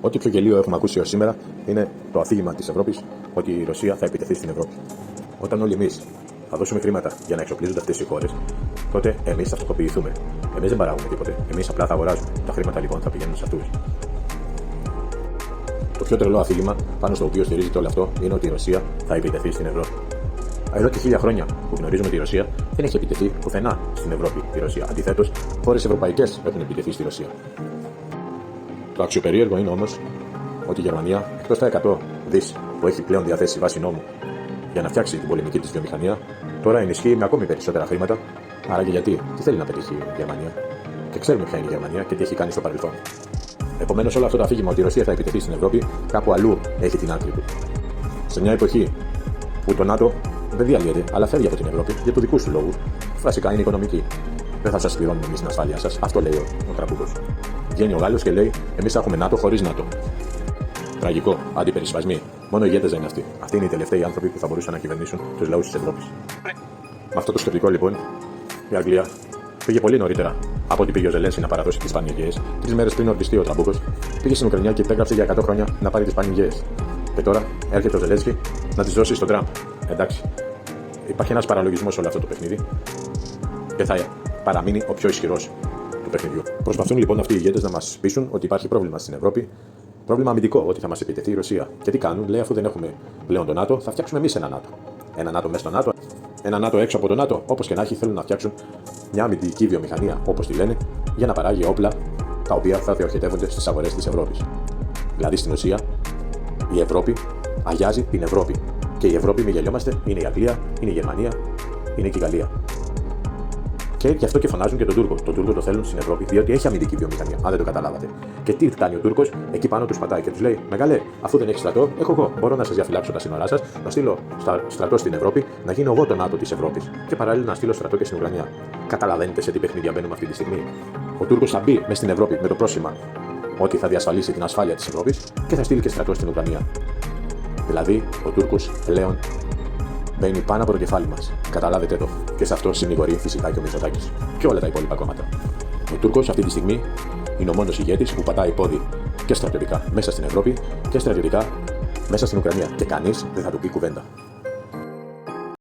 Ό,τι πιο γελίο έχουμε ακούσει ως σήμερα είναι το αφήγημα της Ευρώπης ότι η Ρωσία θα επιτεθεί στην Ευρώπη. Όταν όλοι εμείς θα δώσουμε χρήματα για να εξοπλίζονται αυτές οι χώρες, τότε εμείς θα φτωχοποιηθούμε. Εμείς δεν παράγουμε τίποτε. Εμείς απλά θα αγοράζουμε. Τα χρήματα λοιπόν θα πηγαίνουν σε αυτούς. Το πιο τρελό αφήγημα πάνω στο οποίο στηρίζεται όλο αυτό είναι ότι η Ρωσία θα επιτεθεί στην Ευρώπη. Εδώ και 1000 χρόνια που γνωρίζουμε τη Ρωσία, δεν έχει επιτεθεί πουθενά στην Ευρώπη η Ρωσία. Αντιθέτως, χώρες ευρωπαϊκές έχουν επιτεθεί στη Ρωσία. Το αξιοπερίεργο είναι όμως ότι η Γερμανία, εκτός τα 100 δις που έχει πλέον διαθέσει βάσει νόμου για να φτιάξει την πολεμική της βιομηχανία, τώρα ενισχύει με ακόμη περισσότερα χρήματα. Άρα και γιατί, τι θέλει να πετύχει η Γερμανία. Και ξέρουμε ποια είναι η Γερμανία και τι έχει κάνει στο παρελθόν. Επομένως, όλο αυτό το αφήγημα ότι η Ρωσία θα επιτεθεί στην Ευρώπη, κάπου αλλού έχει την άκρη του. Σε μια εποχή που το ΝΑΤΟ δεν διαλύεται, αλλά φεύγει από την Ευρώπη για του δικού του λόγου, βασικά είναι οικονομική. Δεν θα σας πληρώνουμε εμείς την ασφάλειά σας, αυτό λέει ο Τραμπούκος. Βγαίνει ο Γάλλος και λέει: εμείς θα έχουμε ΝΑΤΟ χωρίς ΝΑΤΟ. Τραγικό, αντιπερισπασμοί. Μόνο οι ηγέτες δεν είναι αυτοί. Αυτοί είναι οι τελευταίοι άνθρωποι που θα μπορούσαν να κυβερνήσουν τους λαούς της Ευρώπης. Με αυτό το σκεπτικό λοιπόν, η Αγγλία πήγε πολύ νωρίτερα από ότι πήγε ο Ζελένσκι να παραδώσει τις Πανηγαίες. 3 μέρες πριν ορκιστεί ο Τραμπούκος, πήγε στην Ουκρανία και υπέγραψε για 100 χρόνια να πάρει τις Πανηγαίες. Και τώρα έρχεται ο Ζελένσκι να τις δώσει στον Τραμπ. Εντάξει. Υπάρχει ένας παραλογισμός σε όλο αυτό το παιχνίδι και θα παραμείνει ο πιο ισχυρός του παιχνιδιού. Προσπαθούν λοιπόν αυτοί οι ηγέτες να μας πείσουν ότι υπάρχει πρόβλημα στην Ευρώπη. Πρόβλημα αμυντικό, ότι θα μας επιτεθεί η Ρωσία. Και τι κάνουν, λέει, αφού δεν έχουμε πλέον το ΝΑΤΟ, θα φτιάξουμε εμείς ένα ΝΑΤΟ. Ένα ΝΑΤΟ μέσα στο ΝΑΤΟ, ένα ΝΑΤΟ έξω από το ΝΑΤΟ. Όπως και να έχει, θέλουν να φτιάξουν μια αμυντική βιομηχανία, όπως τη λένε, για να παράγει όπλα τα οποία θα διοχετεύονται στις αγορές της Ευρώπης. Δηλαδή στην ουσία, η Ευρώπη αγιάζει την Ευρώπη. Και η Ευρώπη, μην γελιόμαστε, είναι η Αγγλία, είναι η Γερμανία, είναι και η Γαλλία. Και γι' αυτό και φωνάζουν και τον Τούρκο. Τον Τούρκο το θέλουν στην Ευρώπη, διότι έχει αμυντική βιομηχανία, αν δεν το καταλάβατε. Και τι κάνει ο Τούρκος, εκεί πάνω του πατάει και του λέει: Μεγαλέ, αφού δεν έχει στρατό, έχω εγώ. Μπορώ να σας διαφυλάξω τα σύνορά σας, να στείλω στρατό στην Ευρώπη, να γίνω εγώ το ΝΑΤΟ της Ευρώπης. Και παράλληλα να στείλω στρατό και στην Ουκρανία. Καταλαβαίνετε σε τι παιχνίδια μπαίνουμε αυτή τη στιγμή. Ο Τούρκος θα μπει μέσα στην Ευρώπη με το πρόσημα ότι θα διασφαλίσει την ασφάλεια της Ευρώπης και θα στείλει και στρατό στην Ουκρανία. Δηλαδή, ο Τούρκος πλέον μπαίνει πάνω από το κεφάλι μας. Καταλάβετε το. Και σε αυτό συνηγορεί φυσικά και ο Μητσοτάκης και όλα τα υπόλοιπα κόμματα. Ο Τούρκος αυτή τη στιγμή είναι ο μόνος ηγέτης που πατάει πόδι και στρατιωτικά μέσα στην Ευρώπη και στρατιωτικά μέσα στην Ουκρανία. Και κανείς δεν θα του πει κουβέντα.